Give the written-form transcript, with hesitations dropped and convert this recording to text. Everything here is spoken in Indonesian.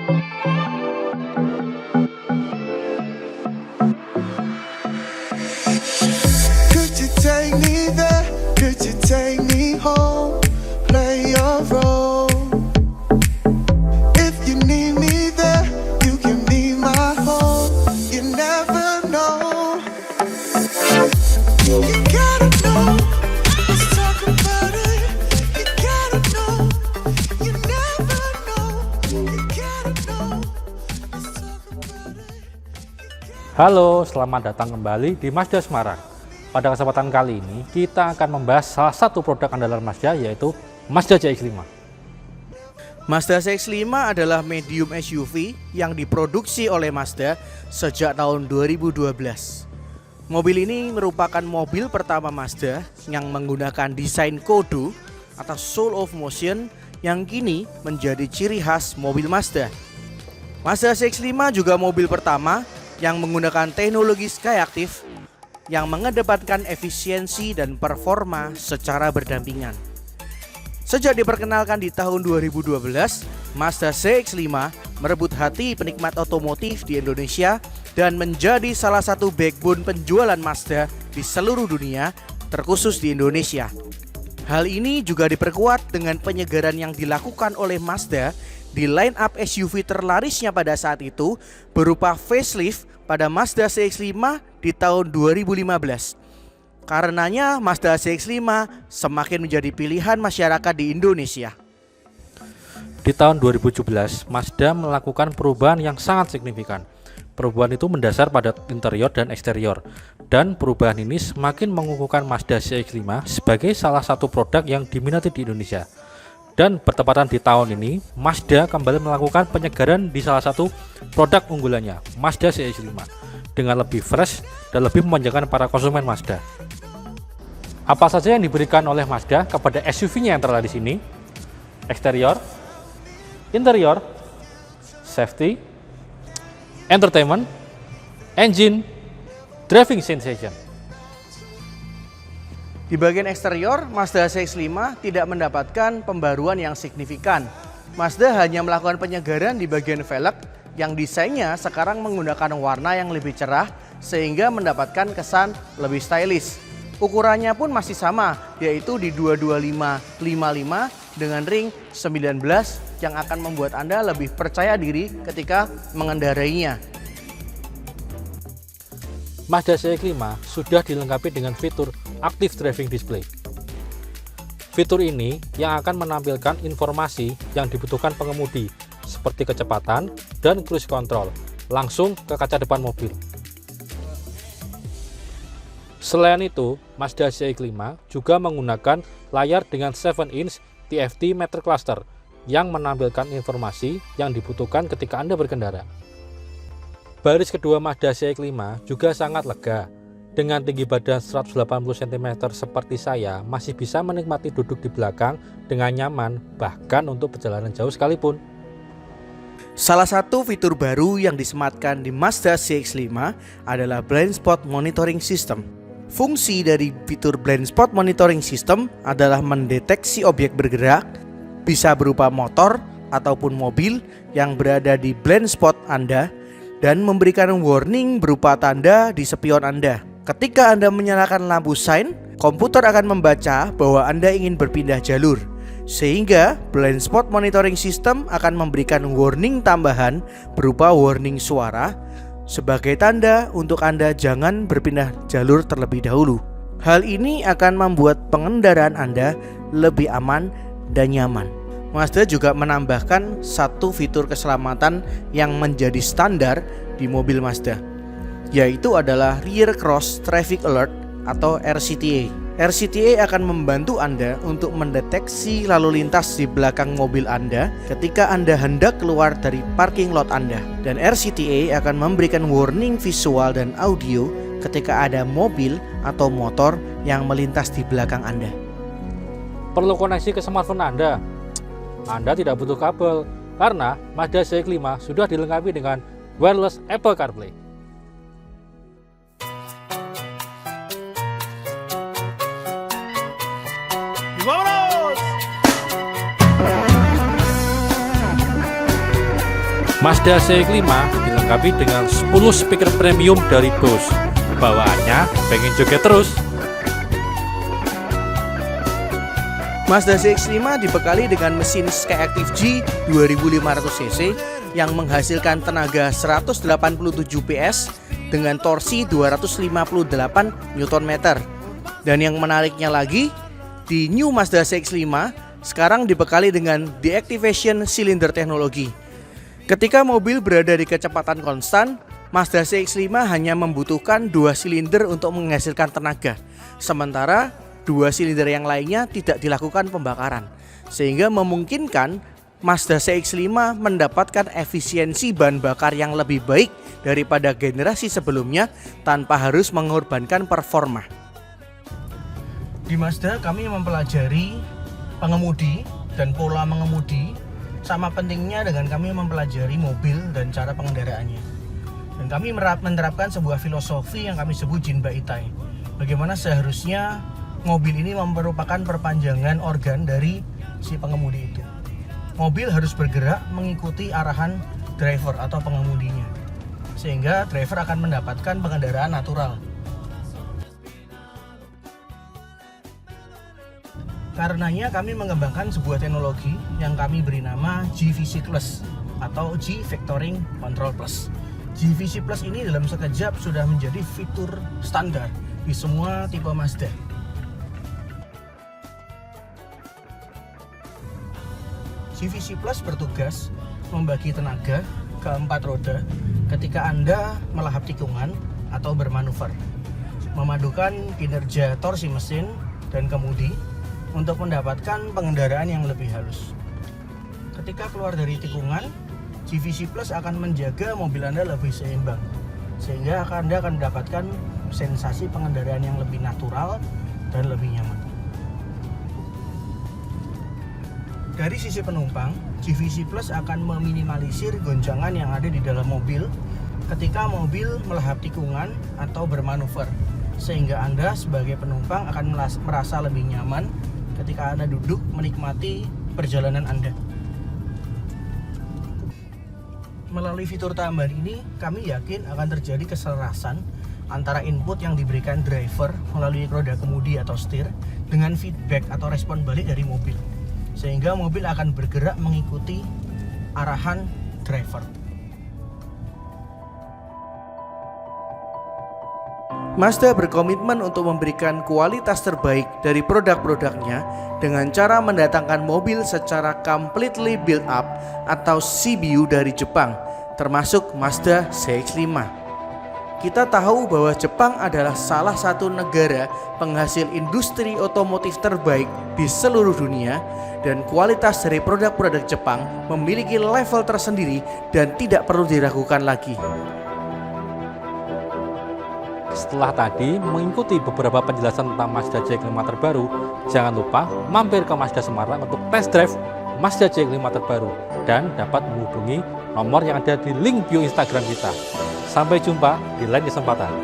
Could you take me there? Could you take me home? Play your role. If you need me there, you can be my home. You never know. You gotta know. Let's talk about it. You gotta know. You never know. You gotta know. Let's talk about it. Halo, selamat datang kembali di Mazda Semarang. Pada kesempatan kali ini, kita akan membahas salah satu produk andalan Mazda, yaitu Mazda CX-5. Mazda CX-5 adalah medium SUV yang diproduksi oleh Mazda sejak tahun 2012. Mobil ini merupakan mobil pertama Mazda yang menggunakan desain Kodo atau Soul of Motion yang kini menjadi ciri khas mobil Mazda. Mazda CX-5 juga mobil pertama yang menggunakan teknologi Skyactiv yang mengedepankan efisiensi dan performa secara berdampingan. Sejak diperkenalkan di tahun 2012, Mazda CX-5 merebut hati penikmat otomotif di Indonesia dan menjadi salah satu backbone penjualan Mazda di seluruh dunia, terkhusus di Indonesia. Hal ini juga diperkuat dengan penyegaran yang dilakukan oleh Mazda di line up SUV terlarisnya pada saat itu berupa facelift pada Mazda CX-5 di tahun 2015. Karenanya Mazda CX-5 semakin menjadi pilihan masyarakat di Indonesia. Di tahun 2017, Mazda melakukan perubahan yang sangat signifikan. Perubahan itu mendasar pada interior dan eksterior, dan perubahan ini semakin mengukuhkan Mazda CX-5 sebagai salah satu produk yang diminati di Indonesia. Dan bertepatan di tahun ini, Mazda kembali melakukan penyegaran di salah satu produk unggulannya, Mazda CX-5, dengan lebih fresh dan lebih memanjakan para konsumen Mazda. Apa saja yang diberikan oleh Mazda kepada SUV-nya yang terlaris ini? Eksterior, interior, safety, entertainment, engine, driving sensation. Di bagian eksterior, Mazda CX-5 tidak mendapatkan pembaruan yang signifikan. Mazda hanya melakukan penyegaran di bagian velg yang desainnya sekarang menggunakan warna yang lebih cerah sehingga mendapatkan kesan lebih stylish. Ukurannya pun masih sama, yaitu di 225/55 dengan ring 19 yang akan membuat Anda lebih percaya diri ketika mengendarainya. Mazda CX-5 sudah dilengkapi dengan fitur Active Driving Display. Fitur ini yang akan menampilkan informasi yang dibutuhkan pengemudi seperti kecepatan dan cruise control langsung ke kaca depan mobil. Selain itu, Mazda CX-5 juga menggunakan layar dengan 7-inch TFT Matter Cluster yang menampilkan informasi yang dibutuhkan ketika Anda berkendara. Baris kedua Mazda CX-5 juga sangat lega. Dengan tinggi badan 180 cm seperti saya, masih bisa menikmati duduk di belakang dengan nyaman, bahkan untuk perjalanan jauh sekalipun. Salah satu fitur baru yang disematkan di Mazda CX-5 adalah Blind Spot Monitoring System. Fungsi dari fitur Blind Spot Monitoring System adalah mendeteksi objek bergerak, bisa berupa motor ataupun mobil yang berada di blind spot Anda, dan memberikan warning berupa tanda di spion Anda. Ketika Anda menyalakan lampu sign, komputer akan membaca bahwa Anda ingin berpindah jalur, sehingga Blind Spot Monitoring System akan memberikan warning tambahan berupa warning suara sebagai tanda untuk Anda jangan berpindah jalur terlebih dahulu. Hal ini akan membuat pengendaraan Anda lebih aman dan nyaman. Mazda juga menambahkan satu fitur keselamatan yang menjadi standar di mobil Mazda, yaitu adalah Rear Cross Traffic Alert atau RCTA. RCTA akan membantu Anda untuk mendeteksi lalu lintas di belakang mobil Anda ketika Anda hendak keluar dari parking lot Anda. Dan RCTA akan memberikan warning visual dan audio ketika ada mobil atau motor yang melintas di belakang Anda. Perlu koneksi ke smartphone Anda? Anda tidak butuh kabel, karena Mazda CX-5 sudah dilengkapi dengan wireless Apple CarPlay. Mazda CX-5 dilengkapi dengan 10 speaker premium dari Bose. Bawaannya pengen joget terus. Mazda CX-5 dibekali dengan mesin Skyactiv G 2500cc yang menghasilkan tenaga 187 PS dengan torsi 258 Nm. Dan yang menariknya lagi, di New Mazda CX-5 sekarang dibekali dengan deactivation cylinder teknologi. Ketika mobil berada di kecepatan konstan, Mazda CX-5 hanya membutuhkan 2 silinder untuk menghasilkan tenaga, sementara 2 silinder yang lainnya tidak dilakukan pembakaran, sehingga memungkinkan Mazda CX-5 mendapatkan efisiensi bahan bakar yang lebih baik daripada generasi sebelumnya tanpa harus mengorbankan performa. Di Mazda kami mempelajari pengemudi dan pola mengemudi, sama pentingnya dengan kami mempelajari mobil dan cara pengendaraannya. Dan kami menerapkan sebuah filosofi yang kami sebut Jinba Itai. Bagaimana seharusnya mobil ini merupakan perpanjangan organ dari si pengemudi itu. Mobil harus bergerak mengikuti arahan driver atau pengemudinya, sehingga driver akan mendapatkan pengendaraan natural. Karenanya kami mengembangkan sebuah teknologi yang kami beri nama GVC Plus atau G Vectoring Control Plus. GVC Plus ini dalam sekejap sudah menjadi fitur standar di semua tipe Mazda. GVC Plus bertugas membagi tenaga ke 4 roda ketika Anda melahap tikungan atau bermanuver, memadukan kinerja torsi mesin dan kemudi untuk mendapatkan pengendaraan yang lebih halus. Ketika keluar dari tikungan, GVC Plus akan menjaga mobil Anda lebih seimbang, sehingga Anda akan mendapatkan sensasi pengendaraan yang lebih natural dan lebih nyaman. Dari sisi penumpang, GVC Plus akan meminimalisir goncangan yang ada di dalam mobil ketika mobil melahap tikungan atau bermanuver, sehingga Anda sebagai penumpang akan merasa lebih nyaman ketika Anda duduk menikmati perjalanan Anda. Melalui fitur tambahan ini, kami yakin akan terjadi keselarasan antara input yang diberikan driver melalui roda kemudi atau setir dengan feedback atau respon balik dari mobil, sehingga mobil akan bergerak mengikuti arahan driver. Mazda berkomitmen untuk memberikan kualitas terbaik dari produk-produknya dengan cara mendatangkan mobil secara completely built up atau CBU dari Jepang, termasuk Mazda CX-5. Kita tahu bahwa Jepang adalah salah satu negara penghasil industri otomotif terbaik di seluruh dunia, dan kualitas dari produk-produk Jepang memiliki level tersendiri dan tidak perlu diragukan lagi. Setelah tadi mengikuti beberapa penjelasan tentang Mazda CX-5 terbaru, jangan lupa mampir ke Mazda Semarang untuk test drive Mazda CX-5 terbaru dan dapat menghubungi nomor yang ada di link bio Instagram kita. Sampai jumpa di lain kesempatan.